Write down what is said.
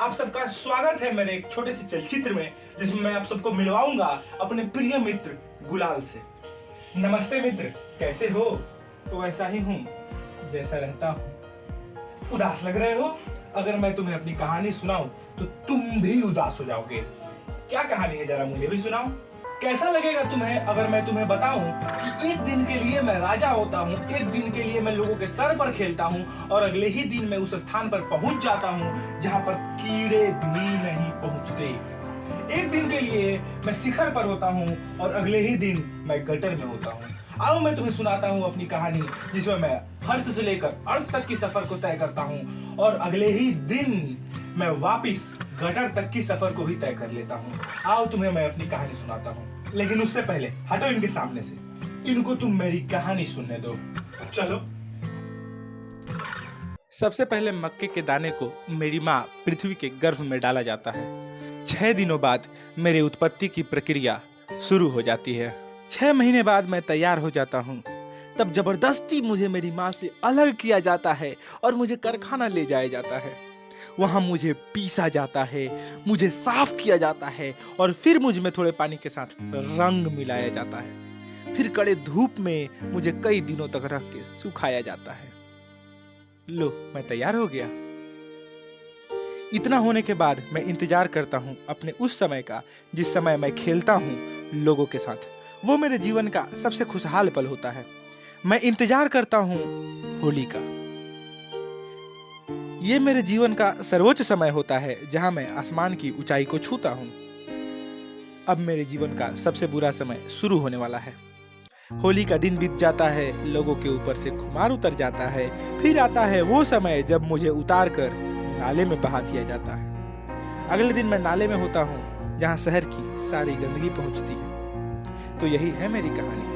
आप सबका स्वागत है मेरे एक छोटे से चलचित्र में, जिसमें मैं आप सबको मिलवाऊंगा अपने प्रिय मित्र गुलाल से। नमस्ते मित्र, कैसे हो? तो वैसा ही हूँ जैसा रहता हूँ। उदास लग रहे हो? अगर मैं तुम्हें अपनी कहानी सुनाऊं तो तुम भी उदास हो जाओगे। क्या कहानी है, जरा मुझे भी सुनाओ। कैसा लगेगा तुम्हें अगर मैं तुम्हें बताऊं कि एक दिन के लिए मैं राजा होता हूं, एक दिन के लिए मैं लोगों के सर पर खेलता हूं और अगले ही दिन मैं उस स्थान पर पहुंच जाता हूं जहां पर कीड़े भी नहीं पहुंचते। एक दिन के लिए मैं शिखर पर होता हूं और अगले ही दिन मैं गटर में होता हूं। आओ मैं तुम्हें सुनाता हूं अपनी कहानी, जिसमें मैं फर्श से लेकर अर्श तक की सफर को तय करता हूं और अगले ही दिन मैं वापिस गटर तक की सफर को भी तय कर लेता हूँ। आओ तुम्हें मैं अपनी कहानी सुनाता हूँ, लेकिन उससे पहले हटो इनके सामने से, इनको तुम मेरी कहानी सुनने दो। चलो। सबसे पहले मक्के के दाने को मेरी माँ पृथ्वी के गर्भ में डाला जाता है। 6 दिनों बाद मेरी उत्पत्ति की प्रक्रिया शुरू हो जाती है। 6 महीने बाद मैं तैयार हो जाता हूँ। तब जबरदस्ती मुझे मेरी माँ से अलग किया जाता है और मुझे कारखाना ले जाया जाता है। वहाँ मुझे पीसा जाता है, मुझे साफ किया जाता है और फिर मुझ में थोड़े पानी के साथ रंग मिलाया जाता है। फिर कड़े धूप में मुझे कई दिनों तक रख के सुखाया जाता है। लो, मैं तैयार हो गया। इतना होने के बाद मैं इंतजार करता हूँ अपने उस समय का, जिस समय मैं खेलता हूँ लोगों के साथ। वो मेरे जीवन का सबसे खुशहाल पल होता है। मैं इंतजार करता हूँ होली का। ये मेरे जीवन का सर्वोच्च समय होता है, जहां मैं आसमान की ऊंचाई को छूता हूं। अब मेरे जीवन का सबसे बुरा समय शुरू होने वाला है। होली का दिन बीत जाता है, लोगों के ऊपर से खुमार उतर जाता है। फिर आता है वो समय जब मुझे उतार कर नाले में बहा दिया जाता है। अगले दिन मैं नाले में होता हूं, जहां शहर की सारी गंदगी पहुंचती है। तो यही है मेरी कहानी।